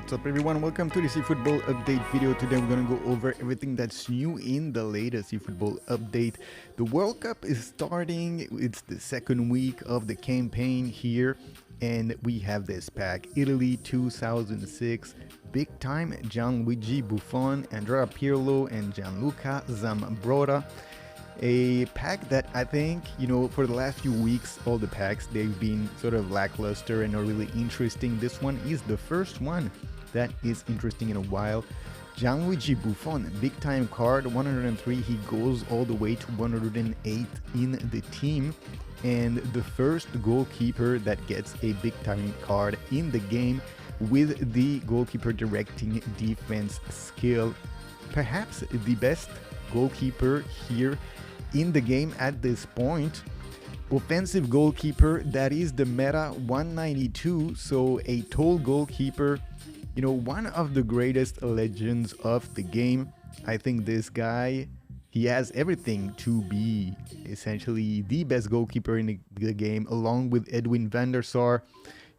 What's up everyone, welcome to this eFootball update video. Today we're going to go over everything that's new in the latest eFootball update. The World Cup is starting, it's the second week of the campaign here, and we have this pack, Italy 2006, big time Gianluigi Buffon, Andrea Pirlo and Gianluca Zambrotta. A pack that I think, for the last few weeks, all the packs, they've been sort of lackluster and not really interesting. This one is the first one that is interesting in a while. Gianluigi Buffon, big time card, 103, he goes all the way to 108 in the team, and the first goalkeeper that gets a big time card in the game with the goalkeeper directing defense skill. Perhaps the best goalkeeper here in the game at this point. Offensive goalkeeper, that is the meta 192, so a tall goalkeeper, one of the greatest legends of the game. I think this guy, he has everything to be essentially the best goalkeeper in the game, along with Edwin van der Sar.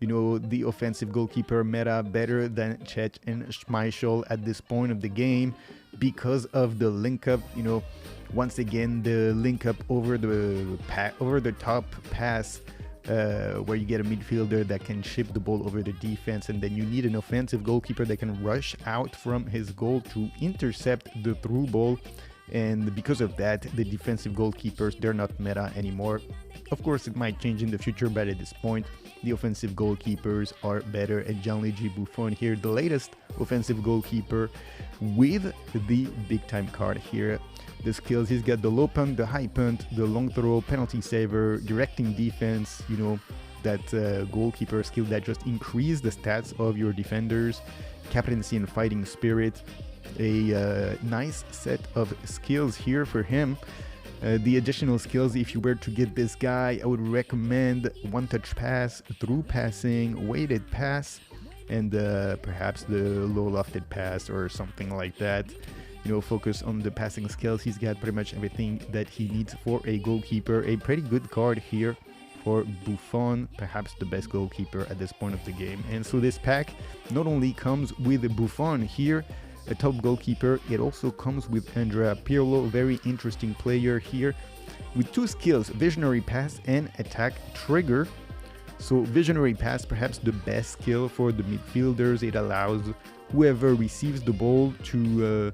The offensive goalkeeper meta better than Cech and Schmeichel at this point of the game because of the link up. Once again, the link up over the top pass, where you get a midfielder that can ship the ball over the defense, and then you need an offensive goalkeeper that can rush out from his goal to intercept the through ball. And because of that, the defensive goalkeepers, they're not meta anymore. Of course, it might change in the future, but at this point, the offensive goalkeepers are better. And Gianluigi Buffon here, the latest offensive goalkeeper with the big time card here. The skills, he's got the low punt, the high punt, the long throw, penalty saver, directing defense, that goalkeeper skill that just increase the stats of your defenders, captaincy and fighting spirit. A nice set of skills here for him. The additional skills, if you were to get this guy, I would recommend one-touch pass, through passing, weighted pass, and perhaps the low-lofted pass or something like that. Focus on the passing skills. He's got pretty much everything that he needs for a goalkeeper. A pretty good card here for Buffon, perhaps the best goalkeeper at this point of the game. And so this pack not only comes with Buffon here, a top goalkeeper, it also comes with Andrea Pirlo, very interesting player here, with two skills, visionary pass and attack trigger. So visionary pass, perhaps the best skill for the midfielders. It allows whoever receives the ball to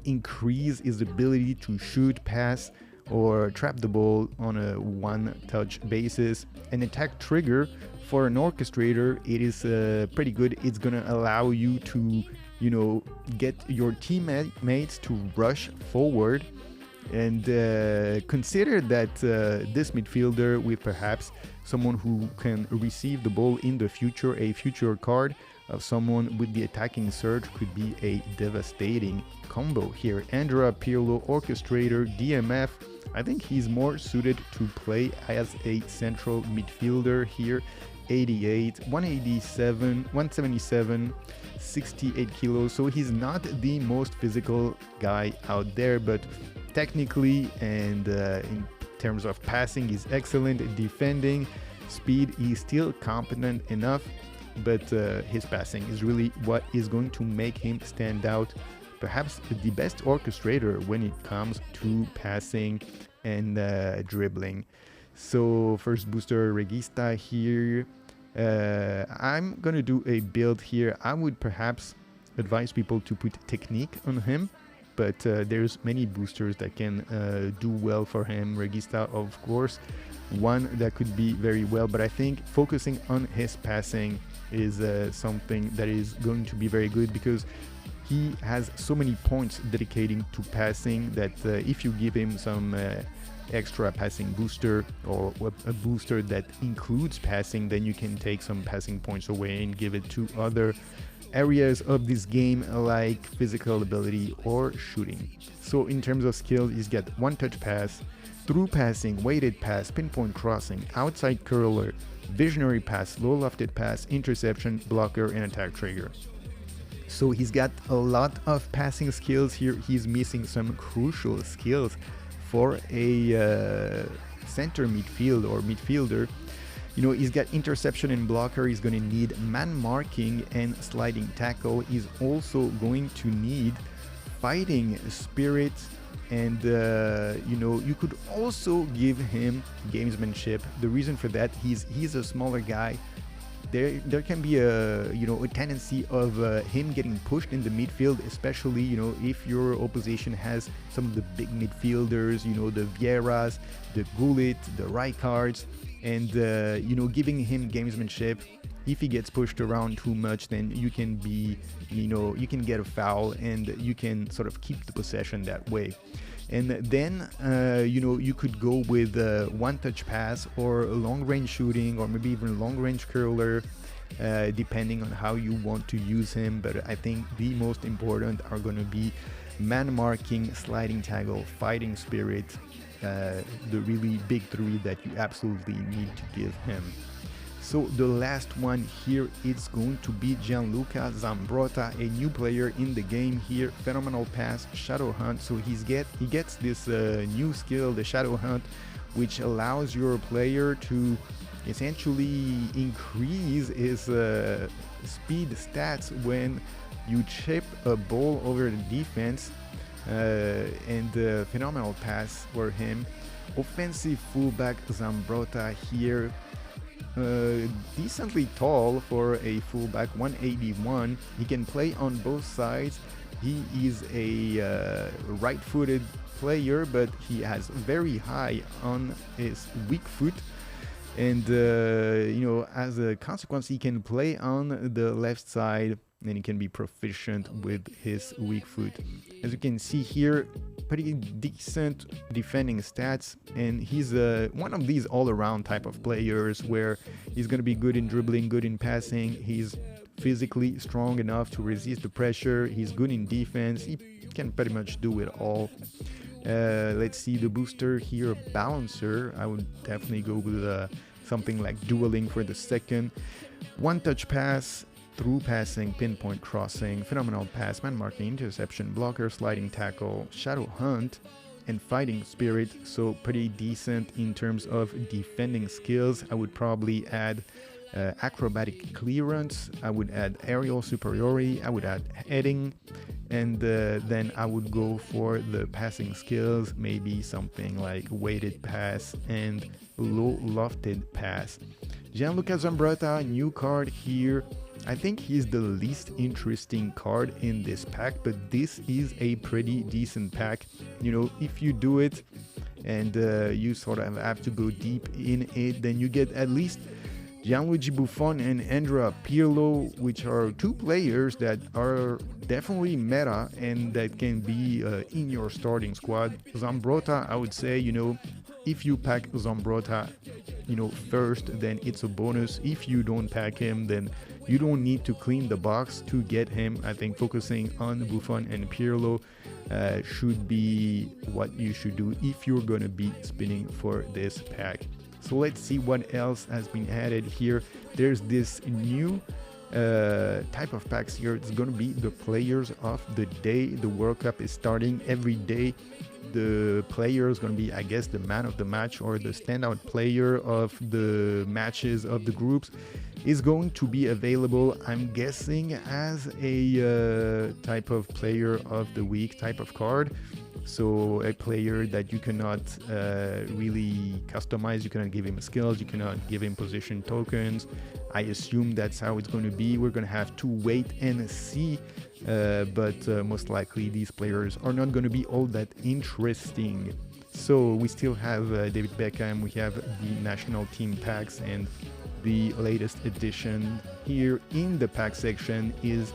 increase his ability to shoot, pass, or trap the ball on a one-touch basis. An attack trigger, for an orchestrator, it is pretty good. It's gonna allow you to get your teammates to rush forward. And consider that this midfielder with perhaps someone who can receive the ball in the future, a future card of someone with the attacking surge, could be a devastating combo here. Andrea Pirlo, orchestrator, DMF. I think he's more suited to play as a central midfielder here. 88, 187, 177, 68 kilos. So he's not the most physical guy out there, but technically and in terms of passing, he's excellent. Defending, speed, he's still competent enough, but his passing is really what is going to make him stand out. Perhaps the best orchestrator when it comes to passing and dribbling. So first booster, Regista here. I'm gonna do a build here. I would perhaps advise people to put technique on him, but there's many boosters that can do well for him. Regista, of course, one that could be very well, but I think focusing on his passing is something that is going to be very good, because he has so many points dedicating to passing that if you give him some extra passing booster, or a booster that includes passing, then you can take some passing points away and give it to other areas of this game, like physical ability or shooting. So in terms of skills, he's got one-touch pass, through passing, weighted pass, pinpoint crossing, outside curler, visionary pass, low-lofted pass, interception, blocker, and attack trigger. So he's got a lot of passing skills here. He's missing some crucial skills for a center midfield or midfielder. You know, he's got interception and blocker. He's going to need man marking and sliding tackle. He's also going to need fighting spirit. And, you know, you could also give him gamesmanship. The reason for that, he's a smaller guy. There can be a tendency of him getting pushed in the midfield, especially if your opposition has some of the big midfielders, the Vieiras, the Gullit, the Rijkaards, and giving him gamesmanship. If he gets pushed around too much, then you can you can get a foul and you can sort of keep the possession that way. And then, you could go with one-touch pass or long-range shooting or maybe even long-range curler, depending on how you want to use him. But I think the most important are going to be man marking, sliding tackle, fighting spirit, the really big three that you absolutely need to give him. So the last one here, it's going to be Gianluca Zambrotta, a new player in the game here. Phenomenal pass, shadow hunt. So he gets this new skill, the shadow hunt, which allows your player to essentially increase his speed stats when you chip a ball over the defense. And phenomenal pass for him. Offensive fullback Zambrotta here. Decently tall for a fullback, 181. He can play on both sides. He is a right-footed player, but he has very high on his weak foot. And, as a consequence, he can play on the left side and he can be proficient with his weak foot. As you can see here, pretty decent defending stats, and he's one of these all-around type of players where he's going to be good in dribbling, good in passing. He's physically strong enough to resist the pressure. He's good in defense. He can pretty much do it all. Let's see the booster here, balancer. I would definitely go with something like dueling for the second. One-touch pass, through passing, pinpoint crossing, phenomenal pass, man marking, interception, blocker, sliding tackle, shadow hunt, and fighting spirit. So pretty decent in terms of defending skills. I would probably add acrobatic clearance. I would add aerial superiority. I would add heading, and then I would go for the passing skills, maybe something like weighted pass and low lofted pass. Gianluca Zambrotta, new card here. I think he's the least interesting card in this pack, but this is a pretty decent pack. If you do it and you sort of have to go deep in it, then you get at least Gianluigi Buffon and Andrea Pirlo, which are two players that are definitely meta and that can be in your starting squad. Zambrotta, I would say, if you pack Zambrotta, first, then it's a bonus. If you don't pack him, then you don't need to clean the box to get him. I think focusing on Buffon and Pirlo should be what you should do if you're going to be spinning for this pack. So let's see what else has been added here. There's this new type of packs here. It's going to be the players of the day. The World Cup is starting every day. The player is going to be, I guess, the man of the match or the standout player of the matches of the groups is going to be available, I'm guessing, as a type of player of the week type of card. So a player that you cannot really customize, you cannot give him skills, you cannot give him position tokens. I assume that's how it's going to be. We're going to have to wait and see, but most likely these players are not going to be all that interesting. So we still have David Beckham, we have the national team packs, and the latest addition here in the pack section is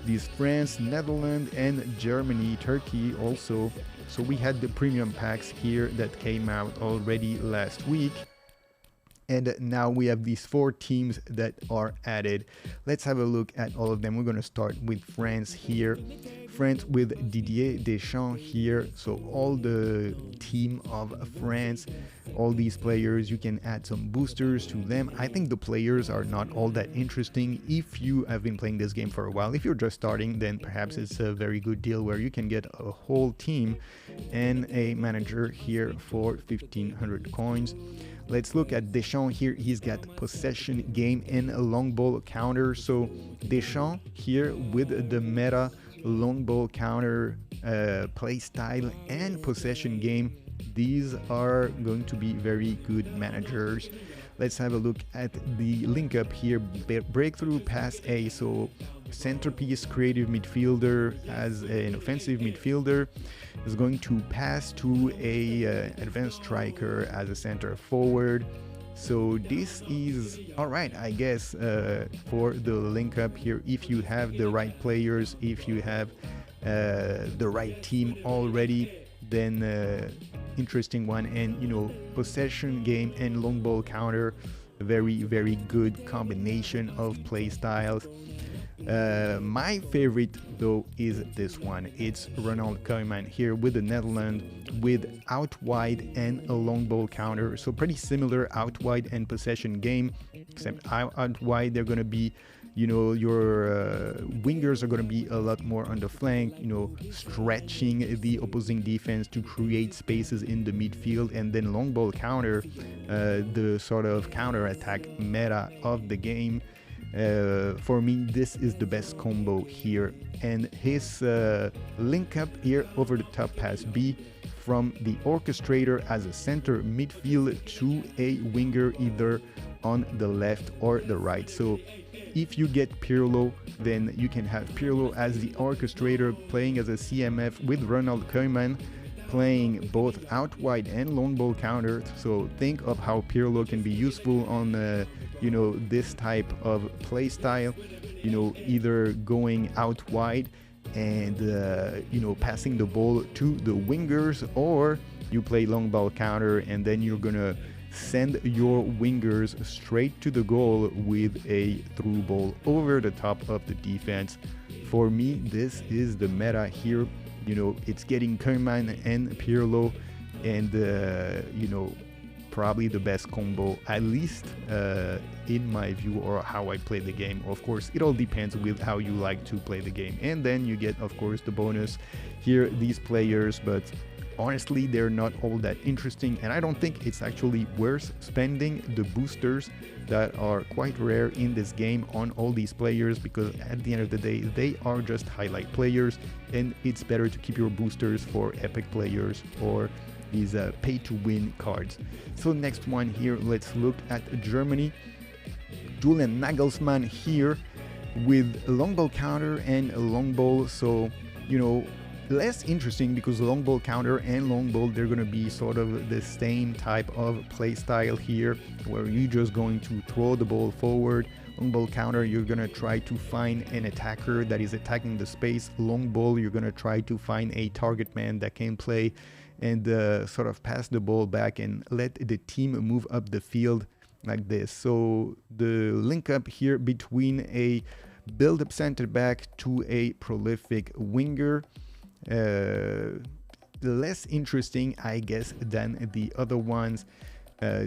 these France, Netherlands, and Germany, Turkey also. So we had the premium packs here that came out already last week. And now we have these 4 teams that are added. Let's have a look at all of them. We're going to start with France here. France with Didier Deschamps here. So all the team of France, all these players, you can add some boosters to them. I think the players are not all that interesting if you have been playing this game for a while. If you're just starting, then perhaps it's a very good deal where you can get a whole team and a manager here for 1,500 coins. Let's look at Deschamps here. He's got possession, game, and a long ball counter. So Deschamps here with the meta long ball counter play style and possession game, these are going to be very good managers. Let's have a look at the link up here. Breakthrough pass A. So centerpiece creative midfielder as an offensive midfielder is going to pass to a advanced striker as a center forward. So this is all right, I guess, for the link up here. If you have the right players, if you have the right team already, then interesting one. And you know, possession game and long ball counter, very good combination of play styles. My favorite though is this one. It's Ronald Koeman here with the Netherlands with out wide and a long ball counter. So pretty similar out wide and possession game, except out wide they're going to be, you know, your wingers are going to be a lot more on the flank, you know, stretching the opposing defense to create spaces in the midfield. And then long ball counter, the sort of counter attack meta of the game. For me, this is the best combo here. And his link up here over the top pass B from the orchestrator as a center midfield to a winger either on the left or the right. So if you get Pirlo, then you can have Pirlo as the orchestrator playing as a CMF with Ronald Koeman playing both out wide and long ball counter. So think of how Pirlo can be useful on you know, this type of play style, you know, either going out wide and you know, passing the ball to the wingers, or you play long ball counter and then you're gonna send your wingers straight to the goal with a through ball over the top of the defense. For me, this is the meta here. You know, it's getting Koeman and Pirlo, and you know, probably the best combo, at least in my view, or how I play the game. Of course, it all depends with how you like to play the game. And then you get, of course, the bonus here, these players, but honestly, they're not all that interesting, and I don't think it's actually worth spending the boosters that are quite rare in this game on all these players, because at the end of the day, they are just highlight players, and it's better to keep your boosters for epic players or these pay-to-win cards. So next one here, let's look at Germany. Julian Nagelsmann here with a long ball counter and a long ball. So, you know, less interesting because long ball counter and long ball, they're going to be sort of the same type of play style here, where you're just going to throw the ball forward. Long ball counter, you're going to try to find an attacker that is attacking the space. Long ball, you're going to try to find a target man that can play and sort of pass the ball back and let the team move up the field like this. So the link up here between a build-up center back to a prolific winger, less interesting, I guess, than the other ones.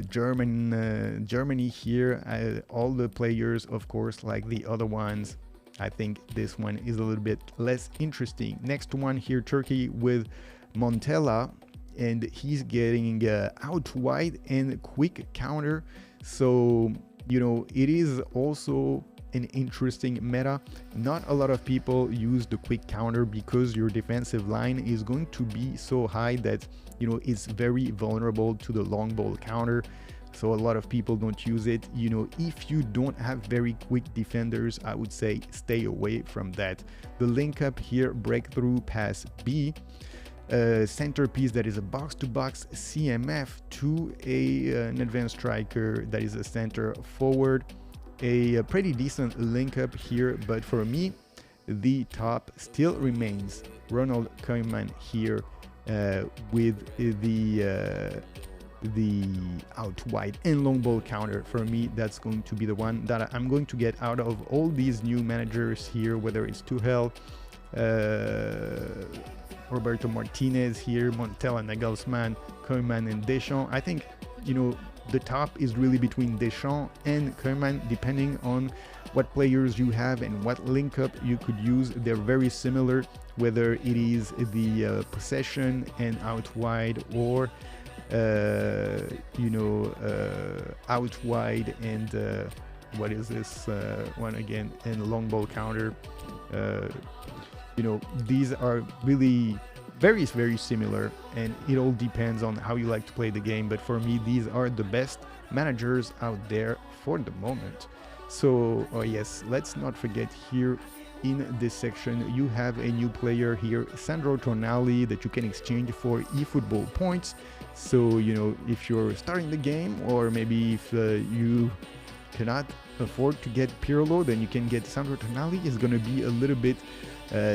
Germany here, all the players, of course, like the other ones. I think this one is a little bit less interesting. Next one here, Turkey with Montella, and he's getting out wide and quick counter. So, you know, it is also an interesting meta. Not a lot of people use the quick counter because your defensive line is going to be so high that, you know, it's very vulnerable to the long ball counter. So a lot of people don't use it. You know, if you don't have very quick defenders, I would say stay away from that. The link up here, breakthrough pass B, centerpiece that is a box-to-box CMF to an advanced striker that is a center forward. A pretty decent link up here, but for me, the top still remains Ronald Koeman here with the out wide and long ball counter. For me, that's going to be the one that I'm going to get out of all these new managers here, whether it's Tuchel, Roberto Martinez here, Montella, Nagelsmann, Koeman, and Deschamps. I think, you know, the top is really between Deschamps and Koeman, depending on what players you have and what link up you could use. They're very similar, whether it is the possession and out wide, or out wide, and what is this one again, and long ball counter. uh, these are really very, very similar, and it all depends on how you like to play the game. But for me, these are the best managers out there for the moment. So yes, let's not forget here in this section you have a new player here, Sandro Tonali, that you can exchange for eFootball points. So if you're starting the game, or maybe if you cannot afford to get Pirlo, then you can get Sandro Tonali. Is going to be a little bit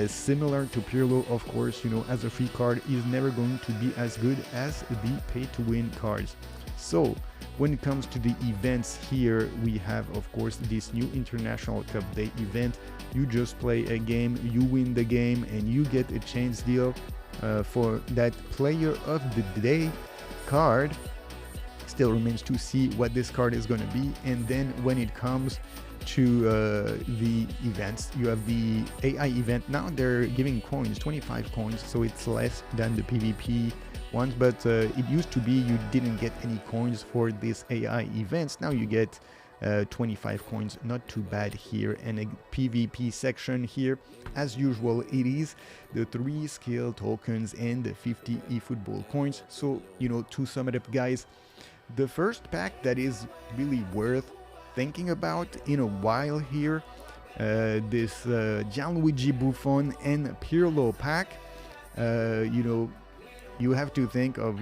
similar to Pirlo, of course. As a free card, is never going to be as good as the pay-to-win cards. So when it comes to the events here, we have, of course, this new International Cup Day event. You just play a game, you win the game, and you get a chance deal for that Player of the Day card. Still remains to see what this card is going to be. And then when it comes to the events, you have the AI event. Now they're giving coins, 25 coins, so it's less than the PvP ones, but it used to be you didn't get any coins for this AI events. Now you get 25 coins, not too bad here. And a PvP section here, as usual, it is the 3 skill tokens and the 50 eFootball coins. So to sum it up, guys, the first pack that is really worth thinking about in a while here, this Gianluigi Buffon and Pirlo pack. You have to think of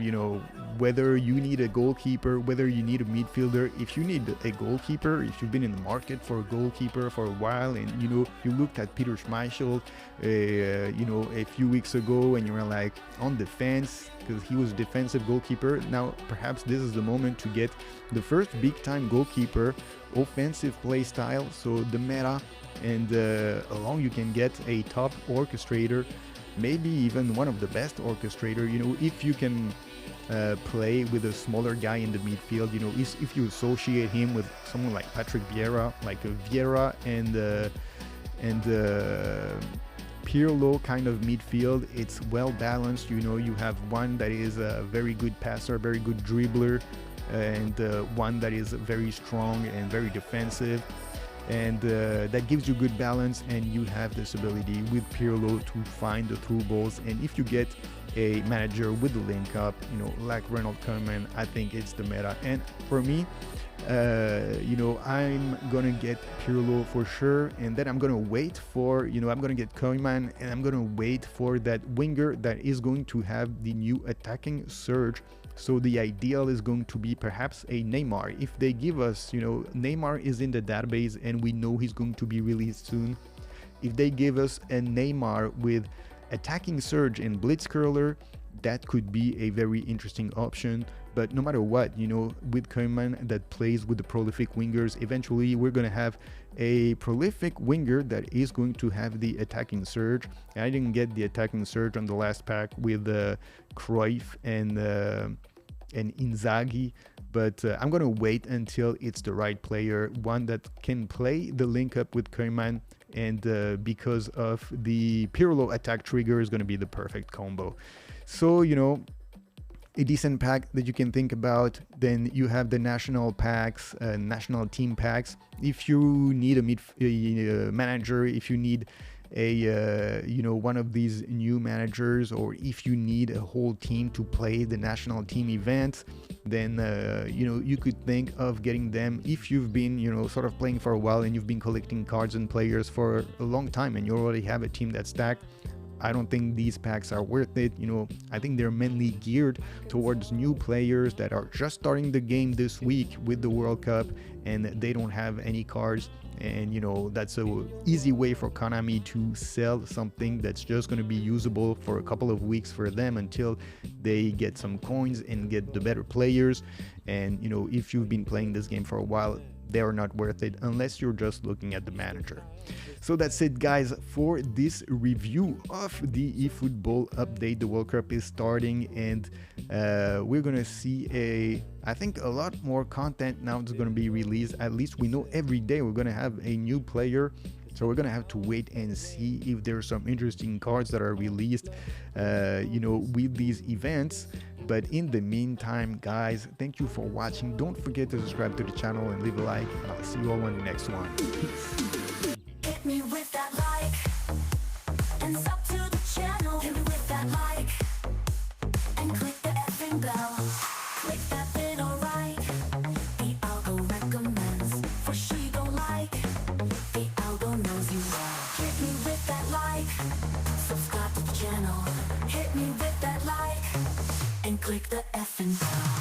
whether you need a goalkeeper, whether you need a midfielder. If you need a goalkeeper, if you've been in the market for a goalkeeper for a while, and you looked at Peter Schmeichel a few weeks ago, and you were like on the fence because he was a defensive goalkeeper. Now perhaps this is the moment to get the first big time goalkeeper, offensive play style, so the meta, and along you can get a top orchestrator, maybe even one of the best orchestrator. If you can play with a smaller guy in the midfield, if you associate him with someone like Patrick Vieira, like a Vieira and Pirlo kind of midfield, it's well balanced. You have one that is a very good passer, very good dribbler, and one that is very strong and very defensive. And that gives you good balance, and you have this ability with Pirlo to find the through balls. And if you get a manager with the link up, like Ronald Koeman, I think it's the meta. And for me, I'm gonna get Pirlo for sure, and then I'm gonna wait for, I'm gonna get Koeman, and I'm gonna wait for that winger that is going to have the new attacking surge. So the ideal is going to be perhaps a Neymar. If they give us, Neymar is in the database and we know he's going to be released soon. If they give us a Neymar with attacking surge and blitz curler, that could be a very interesting option. But no matter what, with Koeman that plays with the prolific wingers, eventually we're going to have a prolific winger that is going to have the attacking surge. I didn't get the attacking surge on the last pack with Cruyff and Inzaghi, but I'm going to wait until it's the right player, one that can play the link up with Koeman, and because of the Pirlo attack trigger is going to be the perfect combo. So, a decent pack that you can think about. Then you have the national packs, national team packs. If you need a manager, if you need a one of these new managers, or if you need a whole team to play the national team events, then you could think of getting them. If you've been sort of playing for a while and you've been collecting cards and players for a long time and you already have a team that's stacked, I don't think these packs are worth it. I think they're mainly geared towards new players that are just starting the game this week with the World Cup and they don't have any cards. And that's a easy way for Konami to sell something that's just going to be usable for a couple of weeks for them until they get some coins and get the better players. And if you've been playing this game for a while, they are not worth it unless you're just looking at the manager. So that's it, guys, for this review of the eFootball update. The World Cup is starting, and we're gonna see I think a lot more content now that's gonna be released. At least we know every day we're gonna have a new player So we're gonna have to wait and see if there's some interesting cards that are released, with these events. But in the meantime, guys, thank you for watching. Don't forget to subscribe to the channel and leave a like. And I'll see you all on the next one. Peace. Hit me with that like and sub to the channel. Hit me with that like and click the effing bell. Click that bit, alright. The algo recommends. For sure you gon' like. The algo knows you well. Hit me with that like. Subscribe to the channel. Hit me with that like and click the effing bell.